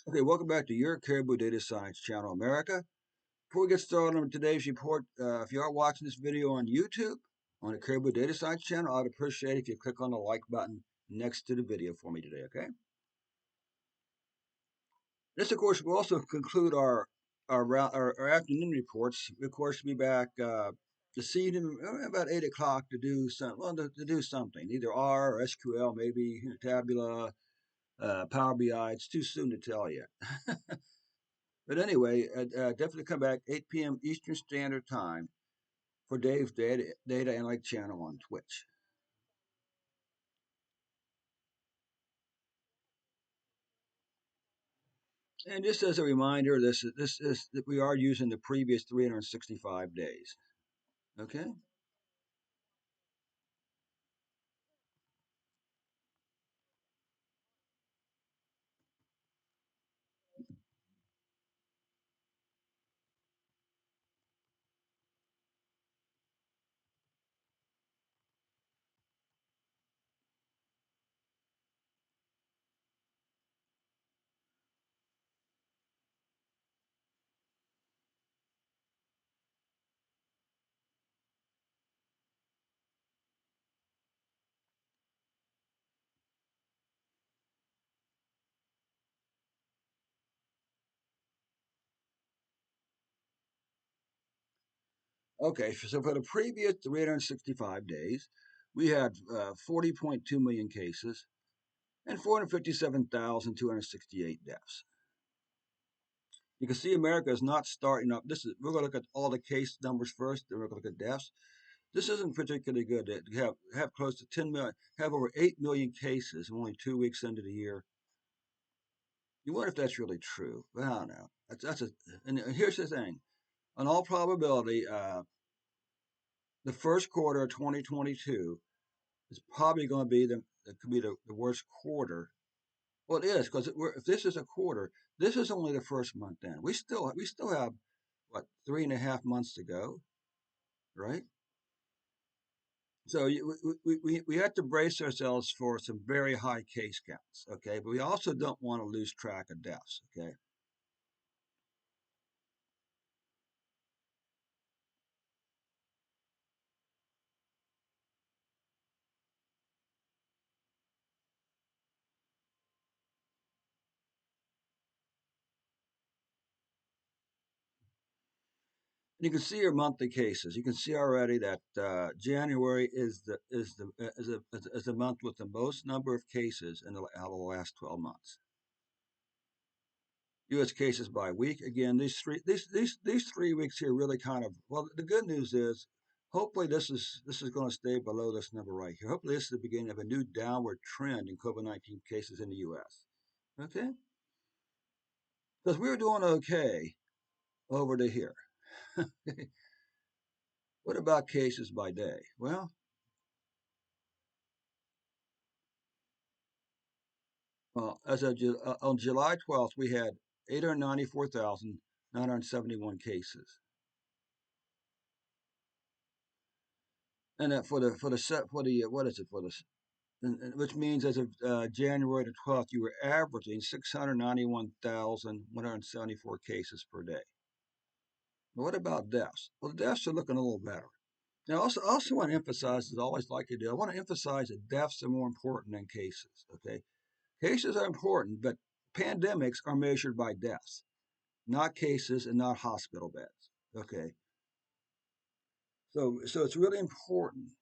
Okay, welcome back to your Caribou Data Science Channel, America. Before we get started on today's report, if you are watching this video on YouTube, on the Caribou Data Science Channel, I'd appreciate it if you click on the like button next to the video for me today, okay? This, of course, will also conclude our afternoon reports. We, of course, will be back this evening about 8 o'clock to do to do something, either R or SQL, maybe Tabula, Power BI. It's too soon to tell yet. But anyway, definitely come back 8 p.m. Eastern Standard Time for Dave's Data Analytic channel on Twitch. And just as a reminder, this is that we are using the previous 365 days. Okay. Okay. So for the previous 365 days, we had 40.2 million cases and 457,268 deaths. You can see America is not starting up. We're going to look at all the case numbers first, then we're going to look at deaths. This isn't particularly good. To have close to 10 million, have over 8 million cases only 2 weeks into the year. You wonder if that's really true. But I don't know. And here's the thing. In all probability, the first quarter of 2022 is probably going to be the worst quarter. Well, it is because if this is a quarter, this is only the first month in. We still have what 3.5 months to go, right? So we have to brace ourselves for some very high case counts, okay? But we also don't want to lose track of deaths, okay? And you can see your monthly cases. You can see already that January is the month with the most number of cases out of the last 12 months. U.S. cases by week. Again, these 3 weeks here really kind of well. The good news is, hopefully this is going to stay below this number right here. Hopefully this is the beginning of a new downward trend in COVID-19 cases in the U.S. Okay, because we're doing okay over to here. What about cases by day? Well, on July 12th, we had 894,971 cases, and for the what is it for the which means as of January the 12th, you were averaging 691,174 cases per day. But what about deaths? Well, the deaths are looking a little better. Now, also want to emphasize, as I always like to do, I want to emphasize that deaths are more important than cases. Okay, cases are important, but pandemics are measured by deaths, not cases and not hospital beds. Okay, so it's really important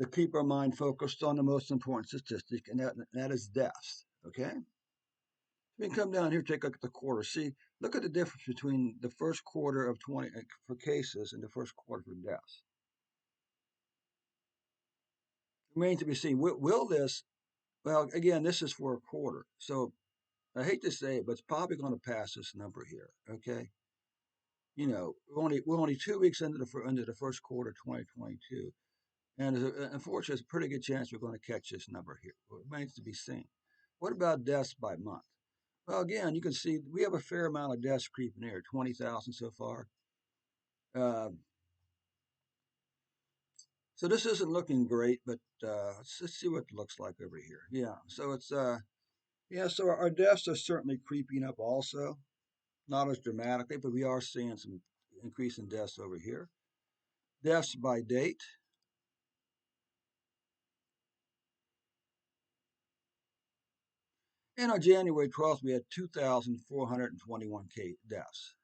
to keep our mind focused on the most important statistic, and that is deaths. Okay. We can come down here, take a look at the quarter. See, look at the difference between the first quarter of 20 for cases and the first quarter for deaths. It remains to be seen. Will this? Well, again, this is for a quarter, so I hate to say it, but it's probably going to pass this number here. Okay, we're only 2 weeks into the first quarter of 2022, and unfortunately, there's a pretty good chance we're going to catch this number here. Well, it remains to be seen. What about deaths by month? Well, again, you can see we have a fair amount of deaths creeping here, 20,000 so far. Uh, so this isn't looking great, but let's see what it looks like over here. Yeah, so it's Yeah, so our deaths are certainly creeping up also, not as dramatically, but we are seeing some increase in deaths over here. Deaths by date. And on January 12th, we had 2,421 deaths,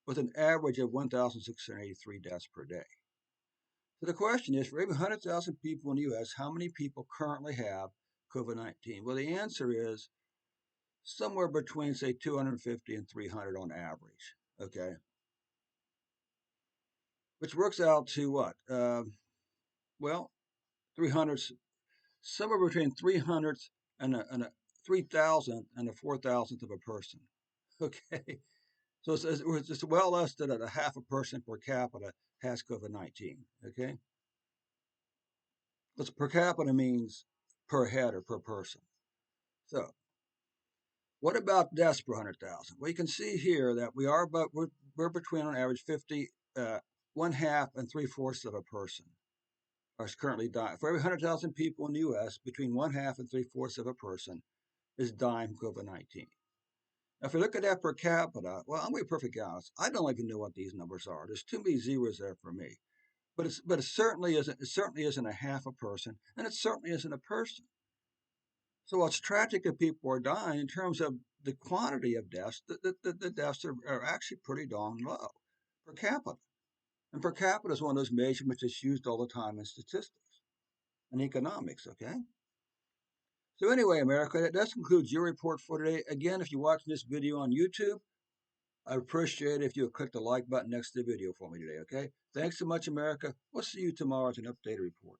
with an average of 1,683 deaths per day. So the question is, for every 100,000 people in the U.S., how many people currently have COVID-19? Well, the answer is somewhere between, say, 250 and 300 on average. Okay, which works out to what? Well, 300, somewhere between 300 and a 3,000 and a 4,000th of a person. Okay, so it's well less than a half a person per capita has COVID-19. Okay, what's per capita means per head or per person. So what about deaths per 100,000? Well, you can see here that we're between on average 50, one half and three-fourths of a person are currently dying. For every 100,000 people in the U.S., between one half and three-fourths of a person is dying from COVID-19. Now, if we look at that per capita, well, I'm going to be perfectly honest. I don't even know what these numbers are. There's too many zeros there for me. But it certainly isn't. It certainly isn't a half a person, and it certainly isn't a person. So what's tragic if people are dying in terms of the quantity of deaths, the deaths are actually pretty darn low per capita. And per capita is one of those measurements that's used all the time in statistics and economics, okay? So anyway, America, that does conclude your report for today. Again, if you're watching this video on YouTube, I appreciate it if you would click the like button next to the video for me today, okay? Thanks so much, America. We'll see you tomorrow with an updated report.